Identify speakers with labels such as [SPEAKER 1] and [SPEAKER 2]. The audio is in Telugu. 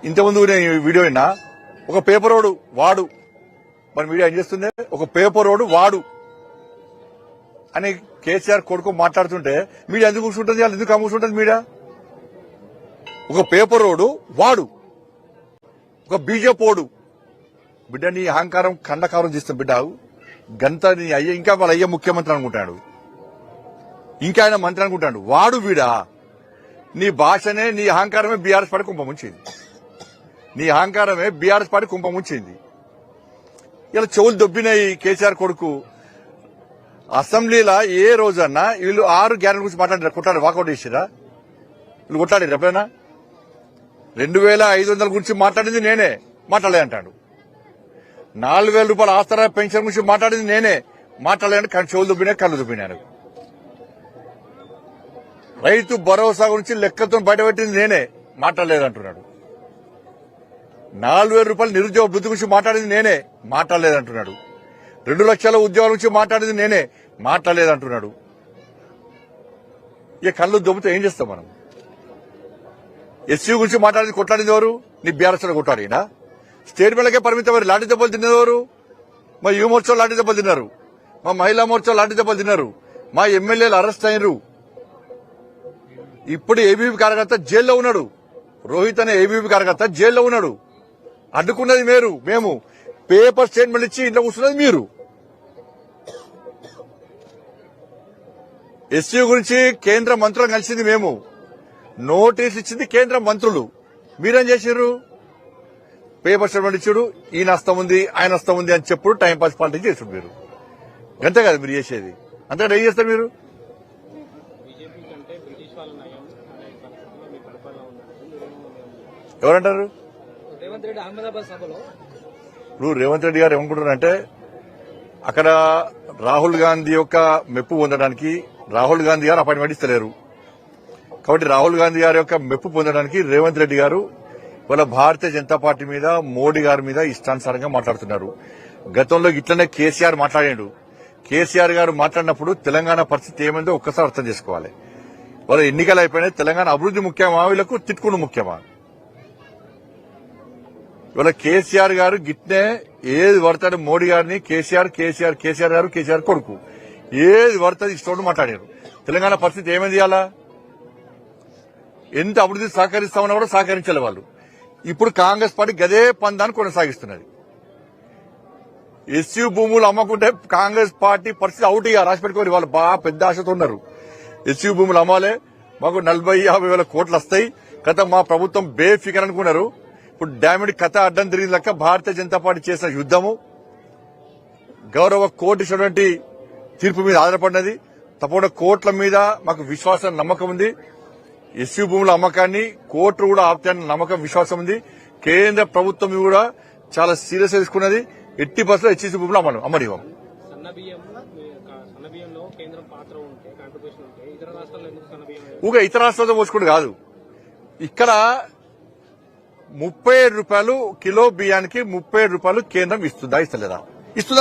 [SPEAKER 1] ఇంతకుముందు నేను వీడియో విన్నా, ఒక పేపర్ రోడ్డు వాడు, మరి మీడియా ఏం చేస్తుంది, ఒక పేపర్ రోడ్డు వాడు అని కేసీఆర్ కొడుకు మాట్లాడుతుంటే మీడియా ఎందుకు కూర్చుంటుంది, వాళ్ళు ఎందుకు కూర్చుంటుంది మీడియా? ఒక పేపర్ రోడ్డు వాడు, ఒక బీజేపోడు. బిడ్డ నీ అహంకారం కండకారం చేస్తాం బిడ్డ. గంత నీ అయ్య, ఇంకా వాళ్ళ అయ్య ముఖ్యమంత్రి అనుకుంటాడు, ఇంకా ఆయన మంత్రి అనుకుంటాడు. వాడు వీడా? నీ భాషనే, నీ అహంకారమే బీఆర్ఎస్ పార్టీ కుంభముంచింది. నీ అహంకారమే బీఆర్ఎస్ పార్టీ కుంభముంచింది. ఇలా చెవులు దొబ్బినాయి కేసీఆర్ కొడుకు. అసెంబ్లీలో ఏ రోజన్నా వీళ్ళు 6 గ్యారెంటీ గురించి మాట్లాడారు, కొట్టాడు, వాకౌట్ చేసిరా? వీళ్ళు కొట్టాడు ఎప్పుడైనా? 2500 గురించి మాట్లాడింది నేనే, మాట్లాడలే అంటాడు. 4000 రూపాయల ఆసరా పెన్షన్ గురించి మాట్లాడింది నేనే, మాట్లాడలేని చెవులు దుబ్బినాయి, కళ్ళు దుబ్బినాను. రైతు భరోసా గురించి లెక్కతో బయటపెట్టింది నేనే, మాట్లాడలేదంటున్నాడు. 4000 రూపాయల నిరుద్యోగ వృద్ధి గురించి మాట్లాడింది నేనే, మాట్లాడలేదంటున్నాడు. 2 లక్షల ఉద్యోగాల గురించి మాట్లాడింది నేనే, మాట్లాడలేదంటున్నాడు. ఇక కళ్ళు దొబ్బితే ఏం చేస్తాం మనం? ఎస్సీ గురించి మాట్లాడింది కొట్లాడింది ఎవరు? నీ బీఆర్ఎస్ కొట్లాడినా? స్టేట్ మేళకే పరిమితం. లాఠీ దెబ్బలు తినేవారు? మా యువ మోర్చా లాఠీ దెబ్బలు తిన్నారు, మా మహిళా మోర్చా లాఠీ దెబ్బలు తిన్నారు, మా ఎమ్మెల్యేలు అరెస్ట్ అయ్యారు. ఇప్పుడు ఏబీవీ కార్యకర్త జైల్లో ఉన్నాడు. రోహిత్ అనే ఏబీవీ కార్యకర్త జైల్లో ఉన్నాడు. అడ్డుకున్నది మేము పేపర్ స్టేట్మెంట్ ఇచ్చి ఇంట్లో కూర్చున్నది మీరు. ఎస్సీ గురించి కేంద్ర మంత్రులు కలిసింది మేము, నోటీస్ ఇచ్చింది కేంద్ర మంత్రులు. మీరేం చేశారు? పేపర్ స్టేట్మెంట్ ఇచ్చాడు, ఈయన వస్తా ఉంది, ఆయన వస్తా ఉంది అని చెప్పుడు టైంపాస్ పాలిటిక్స్ చేసాడు మీరు. అంతే కదా మీరు చేసేది? అంతకంటే ఏం చేస్తారు మీరు? ఎవరంటారు? ఇప్పుడు రేవంత్ రెడ్డి గారు ఏమనుకుంటున్నారంటే, అక్కడ రాహుల్ గాంధీ యొక్క మెప్పు పొందడానికి రాహుల్ గాంధీ గారు అపాయింట్మెంట్ ఇస్తలేరు. కాబట్టి రాహుల్ గాంధీ గారి యొక్క మెప్పు పొందడానికి రేవంత్ రెడ్డి గారు ఇవాళ భారతీయ జనతా పార్టీ మీద, మోడీ గారి మీద ఇష్టానుసారంగా మాట్లాడుతున్నారు. గతంలో ఇట్లనే కేసీఆర్ మాట్లాడాడు. కేసీఆర్ గారు మాట్లాడినప్పుడు తెలంగాణ పరిస్థితి ఏమైందో ఒక్కసారి అర్థం చేసుకోవాలి. వాళ్ళ ఎన్నికలు అయిపోయినాయి, తెలంగాణ అభివృద్ధి ముఖ్యమా, వీళ్లకు తిట్టుకుని ముఖ్యమా? ఇవాళ కేసీఆర్ గారు గిట్నే ఏది పడతాడు మోడీ గారిని, కేసీఆర్ గారు కొడుకు ఏది పడుతుంది ఇష్టం మాట్లాడారు. తెలంగాణ పరిస్థితి ఏమైంది? అలా ఎంత అభివృద్ధి సహకరిస్తామన్నా కూడా సహకరించాలి వాళ్ళు. ఇప్పుడు కాంగ్రెస్ పార్టీ గదే పందాన్ని కొనసాగిస్తున్నది. ఎస్సీ భూములు అమ్మకుంటే కాంగ్రెస్ పార్టీ పరిస్థితి అవుట్ ఇక రాసి పెట్టుకోవాలి. వాళ్ళు బాగా పెద్ద ఆశతో ఉన్నారు. ఎస్సీ భూములు అమ్మాలే, మాకు 40-50 వేల కోట్లు వస్తాయి కథ, మా ప్రభుత్వం బేఫికర్ అనుకున్నారు. ఇప్పుడు డామిడ్ కథ అడ్డం తిరిగిన లెక్క భారతీయ జనతా పార్టీ చేసిన యుద్దము గౌరవ కోర్టు ఇచ్చినటువంటి తీర్పు మీద ఆధారపడినది. తప్పకుండా కోర్టుల మీద మాకు విశ్వాసం, నమ్మకం ఉంది. ఎస్సీ భూముల అమ్మకాన్ని కోర్టు కూడా ఆపుతాయన్న నమ్మకం, విశ్వాసం ఉంది. కేంద్ర ప్రభుత్వం కూడా చాలా సీరియస్ తీసుకున్నది. ఎట్టి బస్సులో ఎస్సీ భూములు అమ్మనివ్వం. ఊగా ఇతర రాష్ట్రాలతో పోసుకుంటూ కాదు, ఇక్కడ 37 రూపాయలు కిలో బియ్యానికి 37 రూపాయలు కేంద్రం ఇస్తుందా, ఇస్తలేదా? ఇస్తుందా?